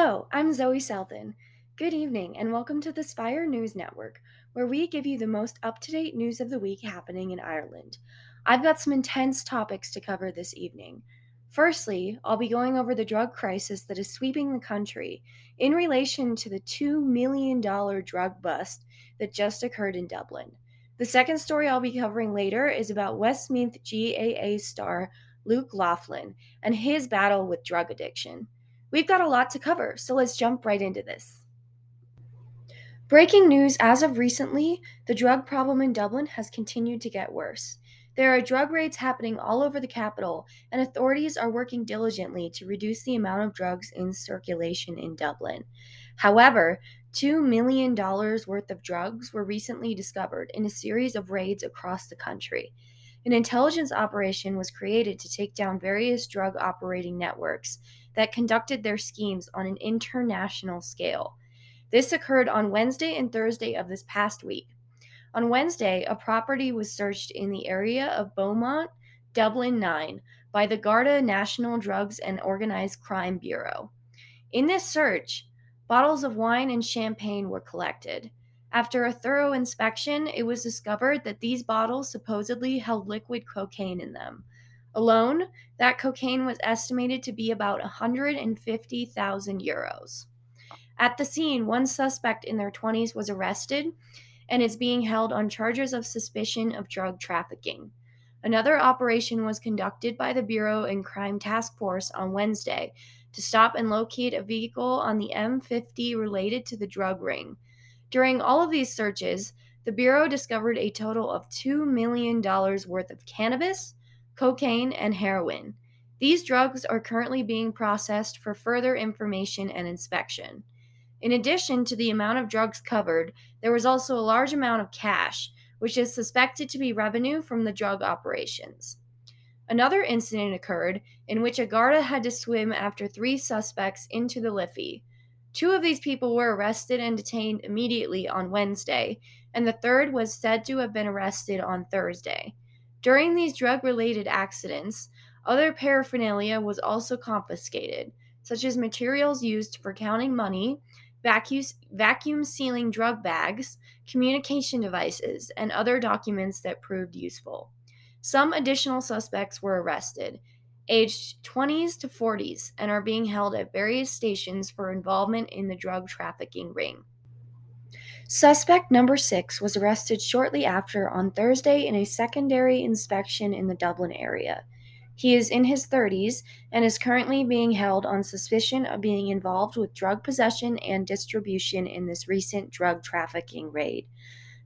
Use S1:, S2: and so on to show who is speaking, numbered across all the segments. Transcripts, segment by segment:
S1: Hello, I'm Zoe Selden. Good evening, and welcome to the Spire News Network, where we give you the most up to date news of the week happening in Ireland. I've got some intense topics to cover this evening. Firstly, I'll be going over the drug crisis that is sweeping the country in relation to the $2 million drug bust that just occurred in Dublin. The second story I'll be covering later is about Westmeath GAA star Luke Laughlin and his battle with drug addiction. We've got a lot to cover, so let's jump right into this. Breaking news as of recently, the drug problem in Dublin has continued to get worse. There are drug raids happening all over the capital, and authorities are working diligently to reduce the amount of drugs in circulation in Dublin. However, $2 million worth of drugs were recently discovered in a series of raids across the country. An intelligence operation was created to take down various drug operating networks that conducted their schemes on an international scale. This occurred on Wednesday and Thursday of this past week. On Wednesday, a property was searched in the area of Beaumont, Dublin 9, by the Garda National Drugs and Organized Crime Bureau. In this search, bottles of wine and champagne were collected. After a thorough inspection, it was discovered that these bottles supposedly held liquid cocaine in them. Alone, that cocaine was estimated to be about 150,000 euros. At the scene, one suspect in their 20s was arrested and is being held on charges of suspicion of drug trafficking. Another operation was conducted by the Bureau and Crime Task Force on Wednesday to stop and locate a vehicle on the M50 related to the drug ring. During all of these searches, the Bureau discovered a total of $2 million worth of cannabis, cocaine, and heroin. These drugs are currently being processed for further information and inspection. In addition to the amount of drugs covered, there was also a large amount of cash, which is suspected to be revenue from the drug operations. Another incident occurred in which a Garda had to swim after three suspects into the Liffey. Two of these people were arrested and detained immediately on Wednesday, and the third was said to have been arrested on Thursday. During these drug related accidents, other paraphernalia was also confiscated, such as materials used for counting money, vacuum sealing drug bags, communication devices, and other documents that proved useful. Some additional suspects were arrested, aged 20s to 40s, and are being held at various stations for involvement in the drug trafficking ring. Suspect number 6 was arrested shortly after on Thursday in a secondary inspection in the Dublin area. He is in his 30s and is currently being held on suspicion of being involved with drug possession and distribution in this recent drug trafficking raid.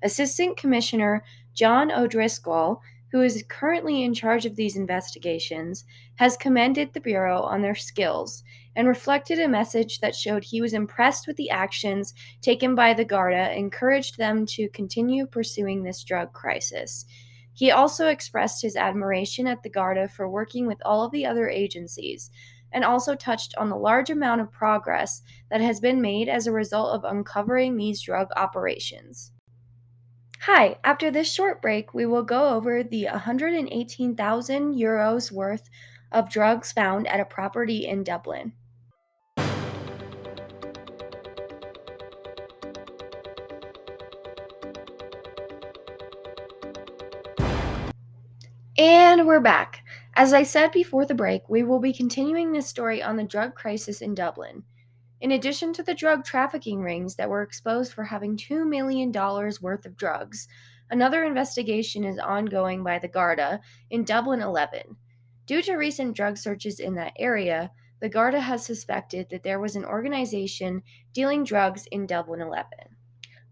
S1: Assistant Commissioner John O'Driscoll, who is currently in charge of these investigations, has commended the Bureau on their skills and reflected a message that showed he was impressed with the actions taken by the Garda and encouraged them to continue pursuing this drug crisis. He also expressed his admiration at the Garda for working with all of the other agencies and also touched on the large amount of progress that has been made as a result of uncovering these drug operations. Hi, after this short break, we will go over the 118,000 euros worth of drugs found at a property in Dublin. And we're back. As I said before the break, we will be continuing this story on the drug crisis in Dublin. In addition to the drug trafficking rings that were exposed for having $2 million worth of drugs, another investigation is ongoing by the Garda in Dublin 11. Due to recent drug searches in that area, the Garda has suspected that there was an organization dealing drugs in Dublin 11.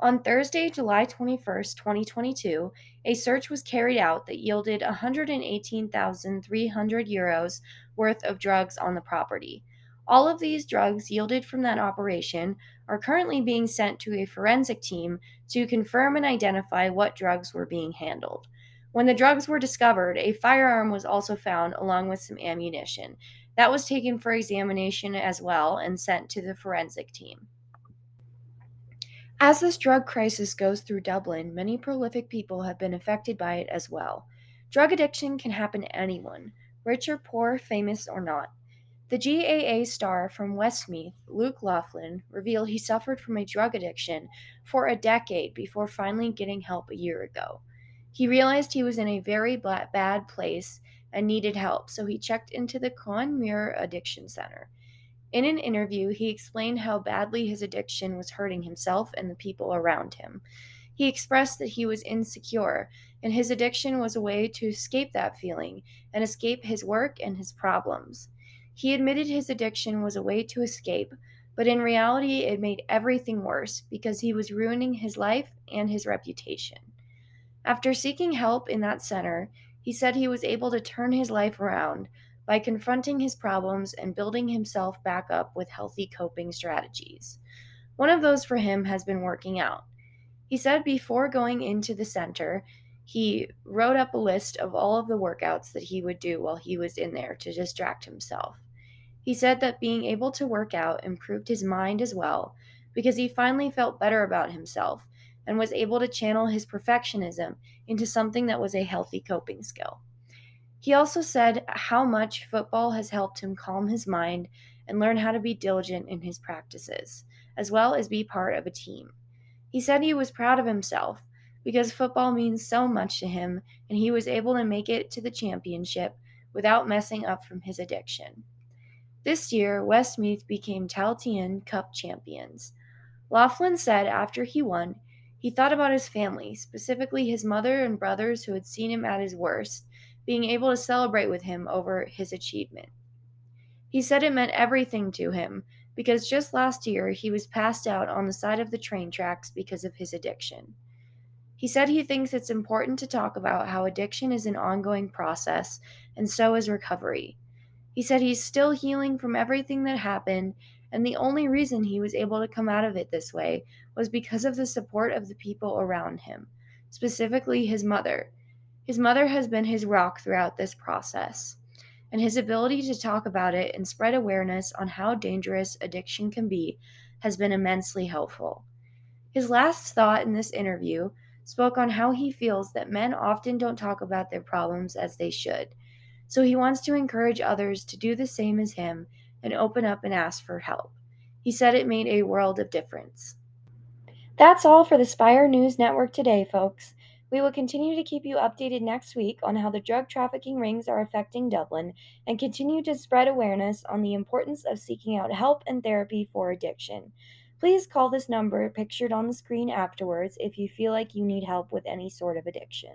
S1: On Thursday, July 21st, 2022, a search was carried out that yielded 118,300 euros worth of drugs on the property. All of these drugs yielded from that operation are currently being sent to a forensic team to confirm and identify what drugs were being handled. When the drugs were discovered, a firearm was also found along with some ammunition. That was taken for examination as well and sent to the forensic team. As this drug crisis goes through Dublin, many prolific people have been affected by it as well. Drug addiction can happen to anyone, rich or poor, famous or not. The GAA star from Westmeath, Luke Laughlin, revealed he suffered from a drug addiction for a decade before finally getting help a year ago. He realized he was in a very bad place and needed help, so he checked into the Clonmere Addiction Center. In an interview, he explained how badly his addiction was hurting himself and the people around him. He expressed that he was insecure, and his addiction was a way to escape that feeling and escape his work and his problems. He admitted his addiction was a way to escape, but in reality, it made everything worse because he was ruining his life and his reputation. After seeking help in that center, he said he was able to turn his life around by confronting his problems and building himself back up with healthy coping strategies. One of those for him has been working out. He said before going into the center, he wrote up a list of all of the workouts that he would do while he was in there to distract himself. He said that being able to work out improved his mind as well because he finally felt better about himself and was able to channel his perfectionism into something that was a healthy coping skill. He also said how much football has helped him calm his mind and learn how to be diligent in his practices, as well as be part of a team. He said he was proud of himself because football means so much to him and he was able to make it to the championship without messing up from his addiction. This year, Westmeath became Tailteann Cup champions. Laughlin said after he won, he thought about his family, specifically his mother and brothers who had seen him at his worst, being able to celebrate with him over his achievement. He said it meant everything to him because just last year he was passed out on the side of the train tracks because of his addiction. He said he thinks it's important to talk about how addiction is an ongoing process, and so is recovery. He said he's still healing from everything that happened, and the only reason he was able to come out of it this way was because of the support of the people around him, specifically his mother. His mother has been his rock throughout this process, and his ability to talk about it and spread awareness on how dangerous addiction can be has been immensely helpful. His last thought in this interview spoke on how he feels that men often don't talk about their problems as they should, so he wants to encourage others to do the same as him and open up and ask for help. He said it made a world of difference. That's all for the Spire News Network today, folks. We will continue to keep you updated next week on how the drug trafficking rings are affecting Dublin and continue to spread awareness on the importance of seeking out help and therapy for addiction. Please call this number pictured on the screen afterwards if you feel like you need help with any sort of addiction.